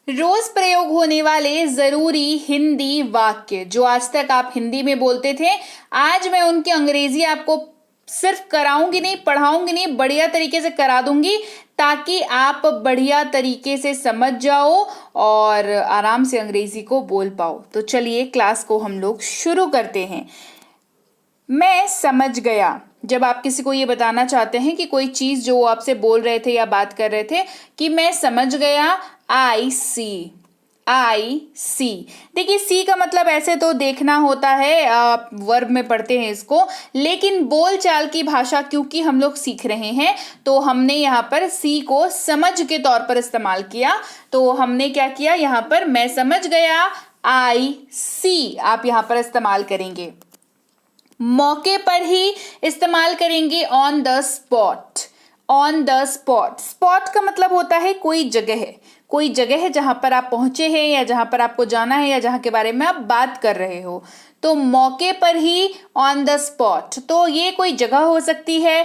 रोज प्रयोग होने वाले जरूरी हिंदी वाक्य जो आज तक आप हिंदी में बोलते थे, आज मैं उनकी अंग्रेजी आपको सिर्फ कराऊंगी नहीं, पढ़ाऊंगी नहीं, बढ़िया तरीके से करा दूंगी ताकि आप बढ़िया तरीके से समझ जाओ और आराम से अंग्रेजी को बोल पाओ। तो चलिए क्लास को हम लोग शुरू करते हैं। मैं समझ गया। जब आप किसी को ये बताना चाहते हैं कि कोई चीज जो आपसे बोल रहे थे या बात कर रहे थे कि मैं समझ गया, आई सी। देखिए सी का मतलब ऐसे तो देखना होता है, आप वर्ब में पढ़ते हैं इसको, लेकिन बोलचाल की भाषा क्योंकि हम लोग सीख रहे हैं तो हमने यहाँ पर सी को समझ के तौर पर इस्तेमाल किया। तो हमने क्या किया, यहाँ पर मैं समझ गया, आई सी आप यहाँ पर इस्तेमाल करेंगे। मौके पर ही इस्तेमाल करेंगे on the spot. On the spot, spot का मतलब होता है कोई जगह है, कोई जगह है जहां पर आप पहुंचे हैं या जहां पर आपको जाना है या जहां के बारे में आप बात कर रहे हो। तो मौके पर ही, ऑन द स्पॉट। तो ये कोई जगह हो सकती है,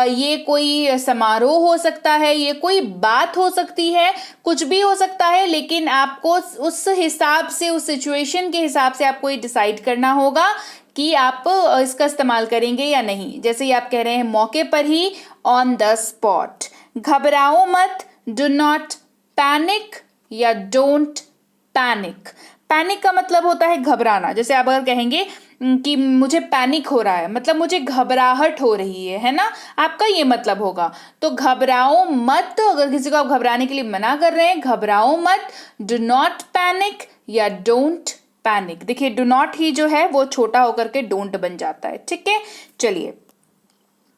ये कोई समारोह हो सकता है, ये कोई बात हो सकती है, कुछ भी हो सकता है, लेकिन आपको उस हिसाब से, उस सिचुएशन के हिसाब से आपको ये डिसाइड करना होगा कि आप इसका इस्तेमाल करेंगे या नहीं। जैसे ही आप कह रहे हैं मौके पर ही, ऑन द स्पॉट। घबराओ मत, डू नॉट पैनिक या डोंट पैनिक। पैनिक का मतलब होता है घबराना। जैसे आप अगर कहेंगे कि मुझे पैनिक हो रहा है, मतलब मुझे घबराहट हो रही है ना, आपका ये मतलब होगा। तो घबराओ मत, अगर किसी को आप घबराने के लिए मना कर रहे हैं, घबराओ मत, डू नॉट पैनिक या डोंट पैनिक। देखिए डू नॉट ही जो है वो छोटा होकर के डोंट बन जाता है। ठीक है, चलिए।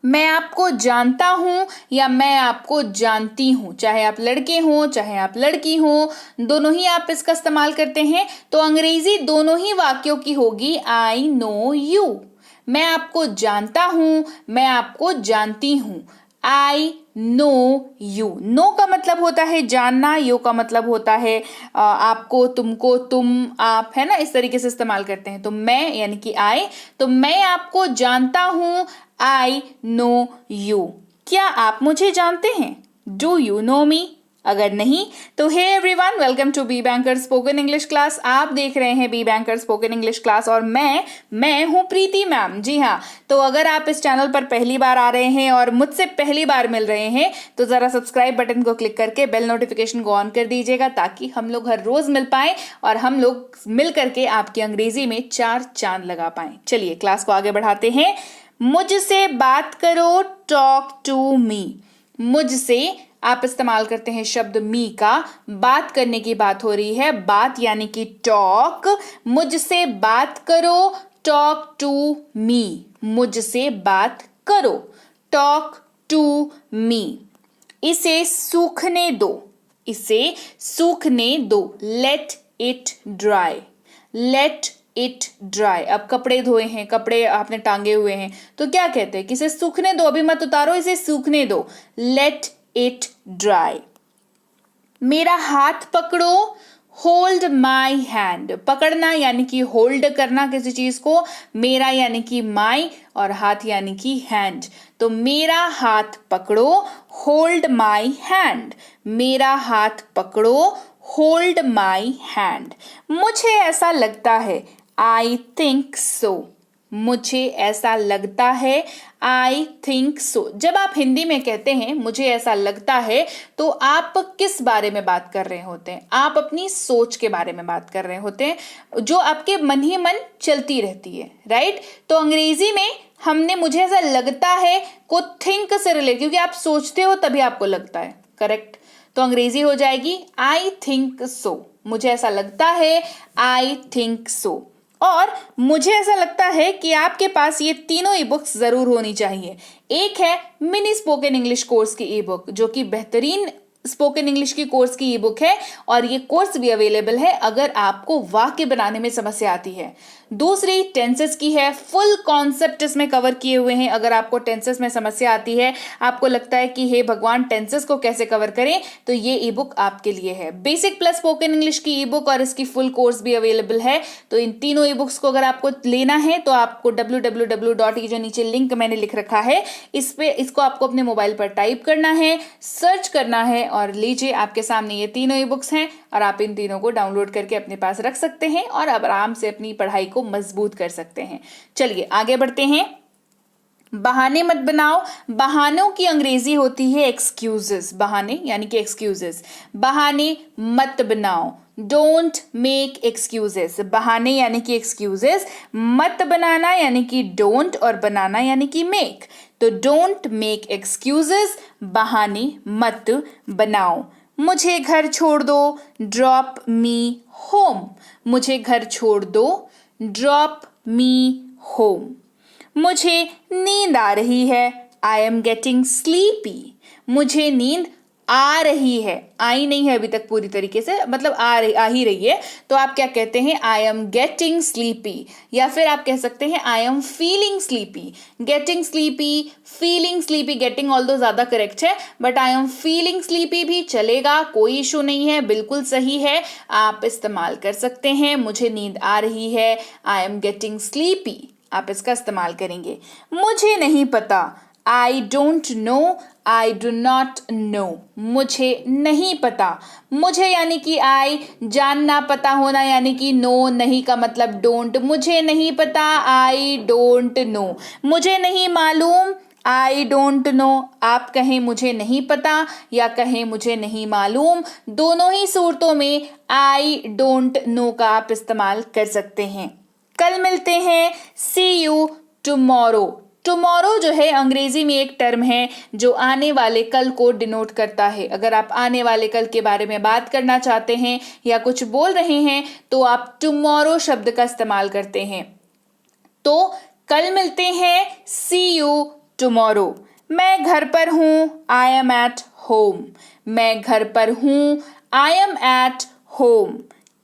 मैं आपको जानता हूं या मैं आपको जानती हूं, चाहे आप लड़के हो चाहे आप लड़की हो, दोनों ही आप इसका इस्तेमाल करते हैं। तो अंग्रेजी दोनों ही वाक्यों की होगी आई नो यू। मैं आपको जानता हूं, मैं आपको जानती हूं, आई नो यू। नो का मतलब होता है जानना, यू का मतलब होता है आपको, तुमको, तुम, आप, है ना, इस तरीके से इस्तेमाल करते हैं। तो मैं यानी कि आई, तो मैं आपको जानता हूं, आई नो यू। क्या आप मुझे जानते हैं? Do you know me? अगर नहीं तो hey everyone, welcome to B banker spoken English class. आप देख रहे हैं B banker spoken English class और मैं हूं प्रीति मैम। जी हाँ, तो अगर आप इस चैनल पर पहली बार आ रहे हैं और मुझसे पहली बार मिल रहे हैं तो जरा सब्सक्राइब बटन को क्लिक करके बेल नोटिफिकेशन को ऑन कर दीजिएगा ताकि हम लोग हर रोज मिल पाए और हम लोग मिल करके आपकी अंग्रेजी में 4 चांद लगा पाए। चलिए क्लास को आगे बढ़ाते हैं। मुझसे बात करो, टॉक टू मी। मुझसे आप इस्तेमाल करते हैं शब्द मी का, बात करने की बात हो रही है, बात यानी कि टॉक। मुझसे बात करो, टॉक टू मी। मुझसे बात करो, टॉक टू मी। इसे सूखने दो, इसे सूखने दो, let it dry. Let it dry. अब कपड़े धोए हैं, कपड़े आपने टांगे हुए हैं, तो क्या कहते हैं कि इसे सूखने दो, अभी मत उतारो, इसे सूखने दो, लेट इट ड्राई। मेरा हाथ पकड़ो, होल्ड माई हैंड। पकड़ना यानी कि होल्ड करना किसी चीज को, मेरा यानी कि माई और हाथ यानी कि हैंड। तो मेरा हाथ पकड़ो, होल्ड माई हैंड। मेरा हाथ पकड़ो, होल्ड माई हैंड। मुझे ऐसा लगता है, आई थिंक सो। मुझे ऐसा लगता है, आई थिंक सो। जब आप हिंदी में कहते हैं मुझे ऐसा लगता है तो आप किस बारे में बात कर रहे होते हैं? आप अपनी सोच के बारे में बात कर रहे होते हैं जो आपके मन ही मन चलती रहती है, राइट। तो अंग्रेजी में हमने मुझे ऐसा लगता है को थिंक से रिलेट, क्योंकि आप सोचते हो तभी आपको लगता है, करेक्ट। तो अंग्रेजी हो जाएगी आई थिंक सो। मुझे ऐसा लगता है, आई थिंक सो। और मुझे ऐसा लगता है कि आपके पास ये तीनों ई बुक्स जरूर होनी चाहिए। एक है मिनी स्पोकन इंग्लिश कोर्स की ई बुक जो कि बेहतरीन स्पोकन इंग्लिश की कोर्स की ई बुक है और ये कोर्स भी अवेलेबल है अगर आपको वाक्य बनाने में समस्या आती है। दूसरी टेंसेस की है, फुल कॉन्सेप्ट इसमें कवर किए हुए हैं। अगर आपको टेंसेस में समस्या आती है, आपको लगता है कि हे भगवान टेंसेस को कैसे कवर करें, तो ये ई बुक आपके लिए है। बेसिक प्लस स्पोकन इंग्लिश की ई बुक और इसकी फुल कोर्स भी अवेलेबल है। तो इन तीनों ई बुक्स को अगर आपको लेना है तो आपको www. जो नीचे लिंक मैंने लिख रखा है इसको आपको अपने मोबाइल पर टाइप करना है, सर्च करना है और लीजिए, आपके सामने ये तीनों ई बुक्स हैं और आप इन तीनों को डाउनलोड करके अपने पास रख सकते हैं और अब आराम से अपनी पढ़ाई को मजबूत कर सकते हैं। चलिए आगे बढ़ते हैं। बहाने मत बनाओ। बहानों की अंग्रेजी होती है एक्सक्यूजेस। बहाने यानी कि एक्सक्यूजेस। बहाने मत बनाओ, डोंट मेक एक्सक्यूजेस। बहाने यानी कि एक्सक्यूजेस, मत बनाना यानी कि डोंट और बनाना यानी कि मेक। तो डोंट मेक एक्सक्यूजेस, बहाने मत बनाओ। मुझे घर छोड़ दो, ड्रॉप मी होम। मुझे घर छोड़ दो, ड्रॉप मी होम। मुझे नींद आ रही है, आई एम गेटिंग स्लीपी। मुझे नींद आ रही है, आई नहीं है अभी तक पूरी तरीके से, मतलब आ ही रही है, तो आप क्या कहते हैं, आई एम गेटिंग स्लीपी। या फिर आप कह सकते हैं I am feeling sleepy. Getting sleepy, feeling sleepy, getting although ज्यादा करेक्ट है, but I am feeling sleepy भी चलेगा, कोई इशू नहीं है, बिल्कुल सही है, आप इस्तेमाल कर सकते हैं। मुझे नींद आ रही है, आई एम गेटिंग स्लीपी, आप इसका इस्तेमाल करेंगे। मुझे नहीं पता, I don't know, I do not know. मुझे नहीं पता, मुझे यानी कि आई, जानना पता होना यानी कि नो, नहीं का मतलब डोंट। मुझे नहीं पता, आई डोंट नो। मुझे नहीं मालूम, आई डोंट नो। आप कहें मुझे नहीं पता या कहें मुझे नहीं मालूम, दोनों ही सूरतों में आई डोंट नो का आप इस्तेमाल कर सकते हैं। कल मिलते हैं, सी यू टुमारो। टुमारो जो है अंग्रेजी में एक टर्म है जो आने वाले कल को डिनोट करता है। अगर आप आने वाले कल के बारे में बात करना चाहते हैं या कुछ बोल रहे हैं तो आप टुमारो शब्द का इस्तेमाल करते हैं। तो कल मिलते हैं, सी यू टुमारो। मैं घर पर हूं, आई एम एट होम। मैं घर पर हूं, आई एम एट होम।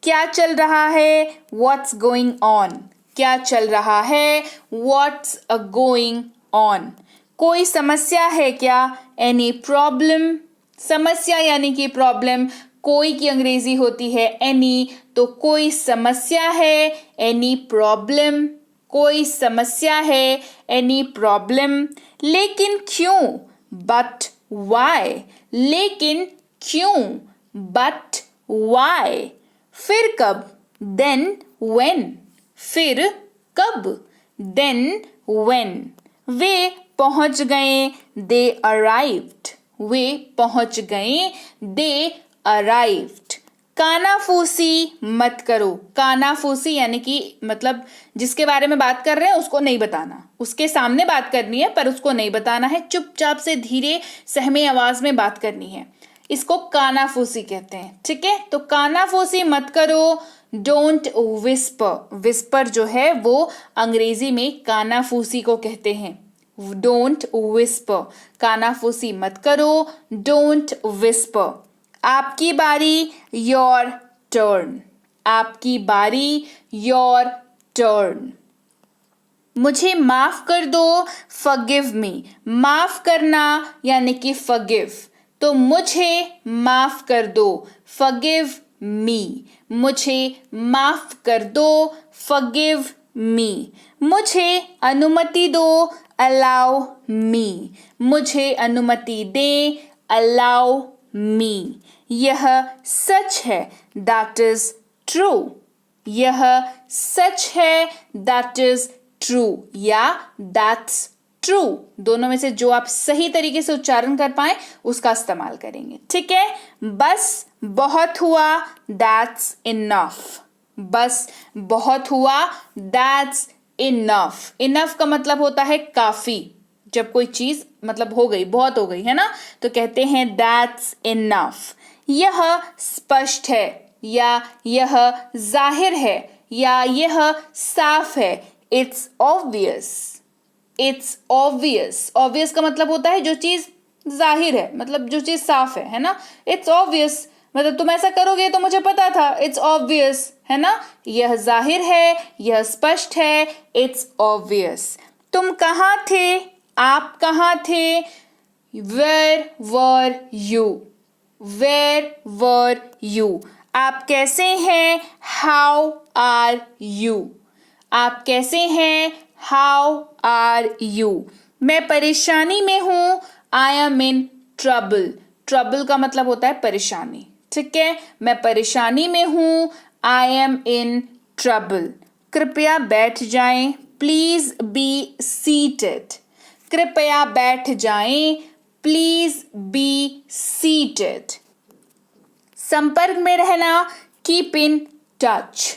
क्या चल रहा है, व्हाट्स गोइंग ऑन। क्या चल रहा है, व्हाट्स गोइंग ऑन। कोई समस्या है क्या, एनी प्रॉब्लम। समस्या यानी कि प्रॉब्लम, कोई की अंग्रेजी होती है एनी, तो कोई समस्या है, एनी प्रॉब्लम। कोई समस्या है, एनी प्रॉब्लम। लेकिन क्यों, बट वाई। लेकिन क्यों, बट वाई। फिर कब, देन व्हेन। फिर कब, देन व्हेन। वे पहुंच गए, दे अराइव्ड। वे पहुंच गए, दे अराइव्ड। कानाफूसी मत करो। कानाफूसी यानी कि मतलब जिसके बारे में बात कर रहे हैं उसको नहीं बताना, उसके सामने बात करनी है पर उसको नहीं बताना है, चुपचाप से धीरे सहमे आवाज में बात करनी है, इसको कानाफूसी कहते हैं। ठीक है, तो कानाफूसी मत करो, डोंट विस्पर। विस्पर जो है वो अंग्रेजी में कानाफूसी को कहते हैं। डोंट विस्पर, कानाफूसी मत करो, डोंट विस्पर। आपकी बारी, योर टर्न। आपकी बारी, योर टर्न। मुझे माफ कर दो, फॉरगिव मी। माफ करना यानी कि फॉरगिव, तो मुझे माफ कर दो, फॉरगिव मी। मुझे माफ कर दो, फॉरगिव मी। मुझे अनुमति दो, अलाउ मी। मुझे अनुमति दे, अलाउ मी। यह सच है, दैट इज ट्रू। यह सच है, दैट इज ट्रू या दैट्स ट्रू, दोनों में से जो आप सही तरीके से उच्चारण कर पाए उसका इस्तेमाल करेंगे। ठीक है, बस बहुत हुआ, दैट्स इनफ। बस बहुत हुआ, दैट्स इनफ। इनफ का मतलब होता है काफी, जब कोई चीज मतलब हो गई, बहुत हो गई है ना, तो कहते हैं दैट्स इनफ। यह स्पष्ट है या यह जाहिर है या यह साफ है, it's obvious. It's obvious. Obvious का मतलब होता है जो चीज जाहिर है, मतलब जो चीज साफ है ना। इट्स ऑब्वियस मतलब तुम ऐसा करोगे तो मुझे पता था, इट्स ऑब्वियस, है ना। यह जाहिर है, यह स्पष्ट है, इट्स ऑब्वियस। तुम कहाँ थे, आप कहाँ थे, where were you. Where were you. आप कैसे हैं, हाउ आर यू। आप कैसे हैं, हाउ आर यू। मैं परेशानी में हूं, I am in trouble. Trouble का मतलब होता है परेशानी, ठीक है, मैं परेशानी में हूं, आई एम इन ट्रबल। कृपया बैठ जाएं, प्लीज बी सीटेड। कृपया बैठ जाएं, प्लीज बी सीटेड। संपर्क में रहना, कीप इन टच।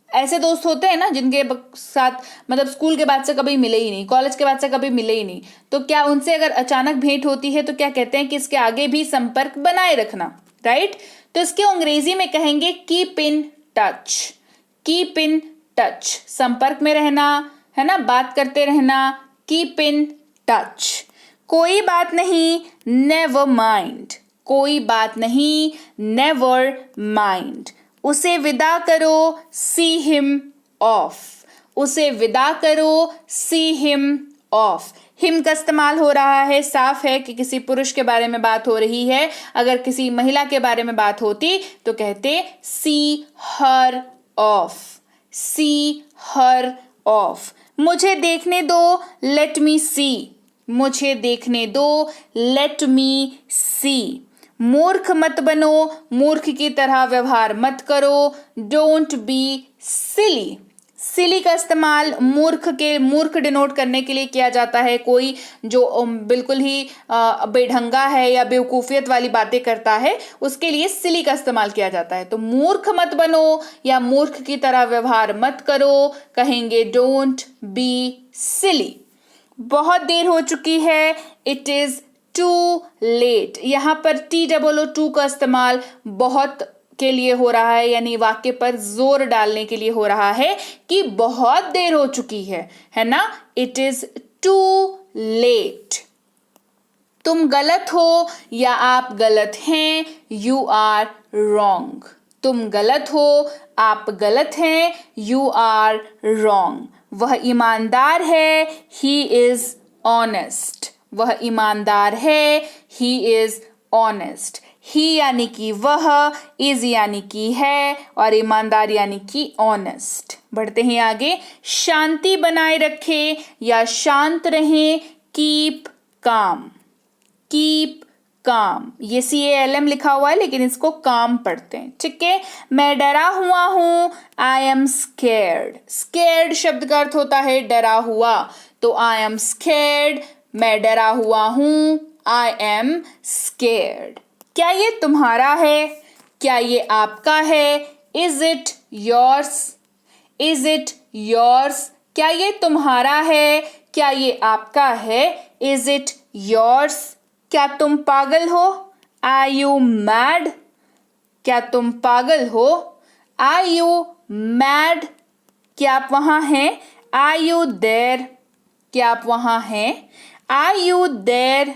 ऐसे दोस्त होते हैं ना जिनके साथ मतलब स्कूल के बाद से कभी मिले ही नहीं, कॉलेज के बाद से कभी मिले ही नहीं, तो क्या उनसे अगर अचानक भेंट होती है तो क्या कहते हैं कि इसके आगे भी संपर्क बनाए रखना, राइट। तो इसके अंग्रेजी में कहेंगे keep in touch. Keep in touch, संपर्क में रहना, है ना, बात करते रहना, कीप इन टच। कोई बात नहीं, नेवर माइंड। कोई बात नहीं, नेवर माइंड। उसे विदा करो, सी हिम ऑफ। उसे विदा करो, सी हिम ऑफ। हिम का इस्तेमाल हो रहा है, साफ है कि किसी पुरुष के बारे में बात हो रही है। अगर किसी महिला के बारे में बात होती तो कहते सी हर ऑफ। C her of. मुझे देखने दो, लेट मी सी। मुझे देखने दो, लेट मी सी। मूर्ख मत बनो, मूर्ख की तरह व्यवहार मत करो, डोंट बी सिली। सिली का इस्तेमाल मूर्ख डिनोट करने के लिए किया जाता है। कोई जो बिल्कुल ही बेढंगा है या बेवकूफियत वाली बातें करता है, उसके लिए सिली का इस्तेमाल किया जाता है। तो मूर्ख मत बनो या मूर्ख की तरह व्यवहार मत करो, कहेंगे डोंट बी सिली। बहुत देर हो चुकी है, इट इज टू लेट। यहां पर TOO का इस्तेमाल बहुत के लिए हो रहा है, यानी वाक्य पर जोर डालने के लिए हो रहा है कि बहुत देर हो चुकी है ना। It is too late. तुम गलत हो या आप गलत हैं, यू आर रॉन्ग। तुम गलत हो, आप गलत हैं, यू आर रॉन्ग। वह ईमानदार है, ही इज ऑनेस्ट। वह ईमानदार है, ही इज ऑनेस्ट। ही यानी कि वह, इज यानी कि है, और ईमानदार यानी कि ऑनेस्ट। बढ़ते हैं आगे। शांति बनाए रखें या शांत रहें, कीप काम। Keep calm. ये CALM लिखा हुआ है लेकिन इसको काम पढ़ते हैं, ठीक है। मैं डरा हुआ हूं, आई एम स्केर्ड। स्केर्ड शब्द का अर्थ होता है डरा हुआ, तो आई एम स्केर्ड, मैं डरा हुआ हूं, आई एम स्केर्ड। क्या ये तुम्हारा है? क्या ये आपका है? Is it yours? Is it yours? क्या ये तुम्हारा है? क्या ये आपका है? Is it yours? क्या तुम पागल हो? Are you mad? क्या तुम पागल हो? Are you mad? क्या आप वहां हैं? Are you there? क्या आप वहां हैं? Are you there?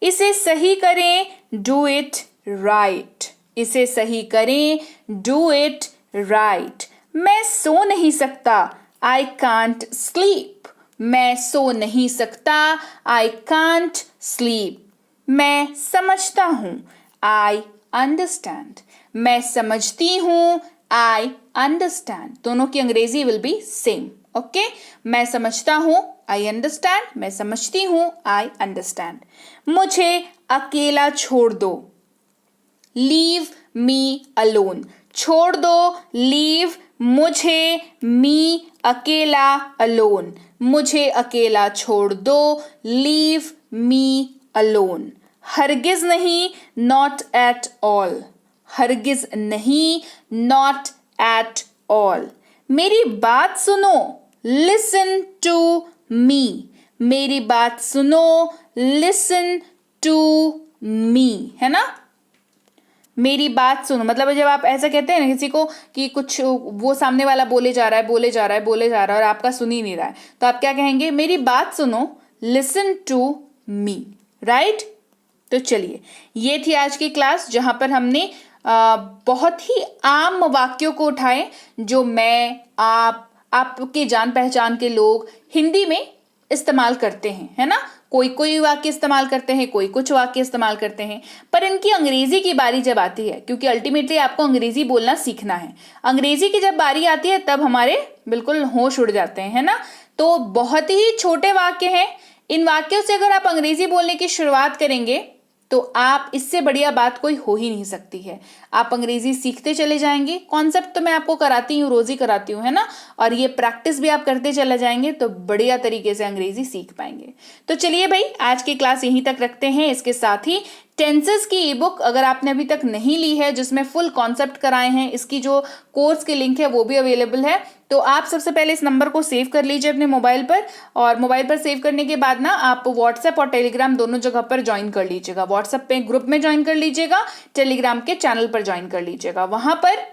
इसे सही करें, डू इट राइट। इसे सही करें, डू इट राइट। मैं सो नहीं सकता, आई कांट स्लीप। मैं सो नहीं सकता, आई कांट स्लीप। मैं समझता हूं, आई अंडरस्टैंड। मैं समझती हूं, आई अंडरस्टैंड। दोनों की अंग्रेजी विल बी सेम, ओके। मैं समझता हूं, आई अंडरस्टैंड। मैं समझती हूं, आई अंडरस्टैंड। मुझे अकेला छोड़ दो, लीव मी अलोन। छोड़ दो, लीव, मुझे, मी, अकेला, अलोन। मुझे अकेला छोड़ दो, लीव मी अलोन। हरगिज नहीं, नॉट एट ऑल। हरगिज नहीं, नॉट एट ऑल। मेरी बात सुनो, लिसन टू मी। मेरी बात सुनो, लिसन टू मी, है ना। मेरी बात सुनो मतलब जब आप ऐसा कहते हैं ना किसी को कि कुछ वो सामने वाला बोले जा रहा है और आपका सुन ही नहीं रहा है, तो आप क्या कहेंगे? मेरी बात सुनो, लिसन टू मी, राइट। तो चलिए, ये थी आज की क्लास जहां पर हमने बहुत ही आम वाक्यों को उठाए जो मैं, आपके जान पहचान के लोग हिंदी में इस्तेमाल करते हैं, है ना। कोई कोई वाक्य इस्तेमाल करते हैं, कोई कुछ वाक्य इस्तेमाल करते हैं, पर इनकी अंग्रेजी की बारी जब आती है, क्योंकि अल्टीमेटली आपको अंग्रेजी बोलना सीखना है, अंग्रेजी की जब बारी आती है तब हमारे बिल्कुल होश उड़ जाते हैं, है ना। तो बहुत ही छोटे वाक्य हैं। इन वाक्यों से अगर आप अंग्रेजी बोलने की शुरुआत करेंगे तो आप इससे बढ़िया बात कोई हो ही नहीं सकती है। आप अंग्रेजी सीखते चले जाएंगे, कॉन्सेप्ट तो मैं आपको कराती हूँ, रोज ही कराती हूँ, है ना, और ये प्रैक्टिस भी आप करते चले जाएंगे तो बढ़िया तरीके से अंग्रेजी सीख पाएंगे। तो चलिए भाई, आज की क्लास यहीं तक रखते हैं। इसके साथ ही टेंसेस की ई बुक अगर आपने अभी तक नहीं ली है, जिसमें फुल कॉन्सेप्ट कराए हैं, इसकी जो कोर्स की लिंक है वो भी अवेलेबल है। तो आप सबसे पहले इस नंबर को सेव कर लीजिए अपने मोबाइल पर, और मोबाइल पर सेव करने के बाद ना आप व्हाट्सएप और टेलीग्राम दोनों जगह पर ज्वाइन कर लीजिएगा। व्हाट्सएप पे ग्रुप में ज्वाइन कर लीजिएगा, टेलीग्राम के चैनल पर ज्वाइन कर लीजिएगा। वहां पर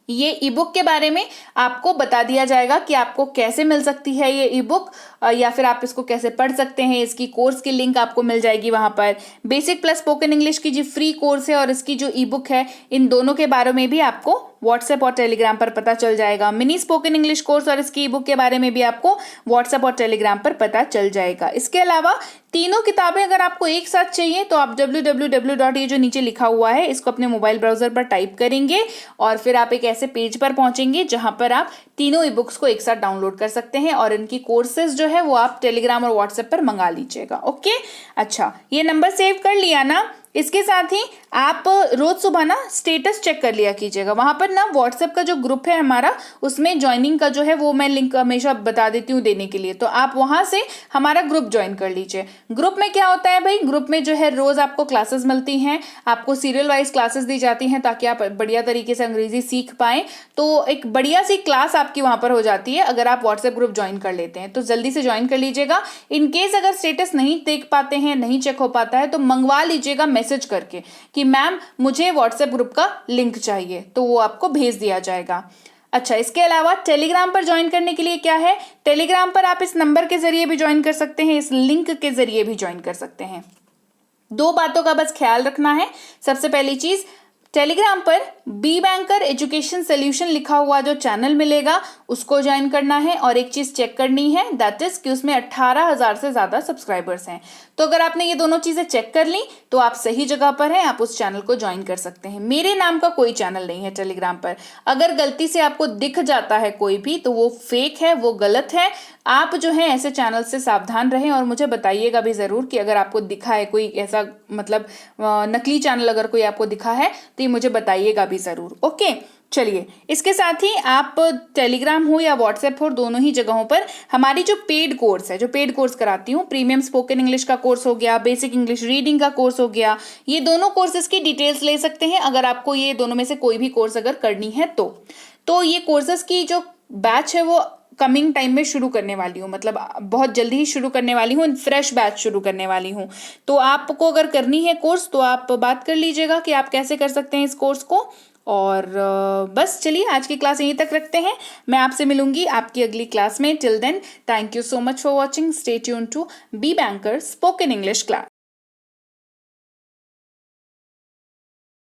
ये ई बुक के बारे में आपको बता दिया जाएगा कि आपको कैसे मिल सकती है ये ई बुक, या फिर आप इसको कैसे पढ़ सकते हैं। इसकी कोर्स की लिंक आपको मिल जाएगी वहां पर। बेसिक प्लस स्पोकन इंग्लिश की जो फ्री कोर्स है और इसकी जो ई बुक है, इन दोनों के बारे में भी आपको व्हाट्सएप और टेलीग्राम पर पता चल जाएगा। मिनी स्पोकन इंग्लिश कोर्स और इसकी ई बुक के बारे में भी आपको व्हाट्सएप और टेलीग्राम पर पता चल जाएगा। इसके अलावा तीनों किताबें अगर आपको एक साथ चाहिए तो आप www. ये जो नीचे लिखा हुआ है इसको अपने मोबाइल ब्राउजर पर टाइप करेंगे और फिर आप एक ऐसे पेज पर पहुंचेंगे जहां पर आप तीनों ई बुक्स को एक साथ डाउनलोड कर सकते हैं, और इनकी कोर्सेज जो है वो आप टेलीग्राम और व्हाट्सएप पर मंगा लीजिएगा। ओके, अच्छा, ये नंबर सेव कर लिया ना। इसके साथ ही आप रोज सुबह ना स्टेटस चेक कर लिया कीजिएगा। वहां पर ना व्हाट्सएप का जो ग्रुप है हमारा, उसमें ज्वाइनिंग का जो है वो मैं लिंक हमेशा बता देती हूँ देने के लिए, तो आप वहां से हमारा ग्रुप ज्वाइन कर लीजिए। ग्रुप में क्या होता है भाई, ग्रुप में जो है रोज आपको क्लासेस मिलती हैं, आपको सीरियल वाइज क्लासेस दी जाती हैं ताकि आप बढ़िया तरीके से अंग्रेजी सीख पाएं। तो एक बढ़िया सी क्लास आपकी वहां पर हो जाती है अगर आप व्हाट्सएप ग्रुप ज्वाइन कर लेते हैं। तो जल्दी से ज्वाइन कर लीजिएगा। इनकेस अगर स्टेटस नहीं देख पाते हैं, नहीं चेक हो पाता है, तो मंगवा लीजिएगा मैसेज करके कि मैम मुझे व्हाट्सएप ग्रुप का लिंक चाहिए, तो वो आपको भेज दिया जाएगा। अच्छा, इसके अलावा टेलीग्राम पर ज्वाइन करने के लिए क्या है, टेलीग्राम पर आप इस नंबर के जरिए भी ज्वाइन कर सकते हैं, इस लिंक के जरिए भी ज्वाइन कर सकते हैं। दो बातों का बस ख्याल रखना है। सबसे पहली चीज, टेलीग्राम पर बी बैंकर एजुकेशन सोल्यूशन लिखा हुआ जो चैनल मिलेगा उसको ज्वाइन करना है, और एक चीज चेक करनी है, दैट इज कि उसमें 18,000 से ज्यादा सब्सक्राइबर्स हैं। तो अगर आपने ये दोनों चीजें चेक कर ली तो आप सही जगह पर हैं, आप उस चैनल को ज्वाइन कर सकते हैं। मेरे नाम का कोई चैनल नहीं है टेलीग्राम पर। अगर गलती से आपको दिख जाता है कोई भी तो वो फेक है, वो गलत है। आप जो है ऐसे चैनल से सावधान रहें, और मुझे बताइएगा भी जरूर कि अगर आपको दिखा है कोई ऐसा मतलब नकली चैनल अगर कोई आपको दिखा है तो ये मुझे बताइएगा भी जरूर। ओके, चलिए, इसके साथ ही आप टेलीग्राम हो या व्हाट्सएप हो, दोनों ही जगहों पर हमारी जो पेड कोर्स है, जो पेड कोर्स कराती हूँ, प्रीमियम स्पोकन इंग्लिश का कोर्स हो गया, बेसिक इंग्लिश रीडिंग का कोर्स हो गया, ये दोनों कोर्सेज की डिटेल्स ले सकते हैं अगर आपको ये दोनों में से कोई भी कोर्स अगर करनी है तो ये कोर्सेज की जो बैच है वो कमिंग टाइम में शुरू करने वाली हूँ, मतलब बहुत जल्दी ही शुरू करने वाली हूँ, फ्रेश बैच शुरू करने वाली हूँ। तो आपको अगर करनी है कोर्स तो आप बात कर लीजिएगा कि आप कैसे कर सकते हैं इस कोर्स को। और बस चलिए, आज की क्लास यहीं तक रखते हैं। मैं आपसे मिलूंगी आपकी अगली क्लास में। Till then, thank you so much for watching. Stay tuned to B banker spoken English class.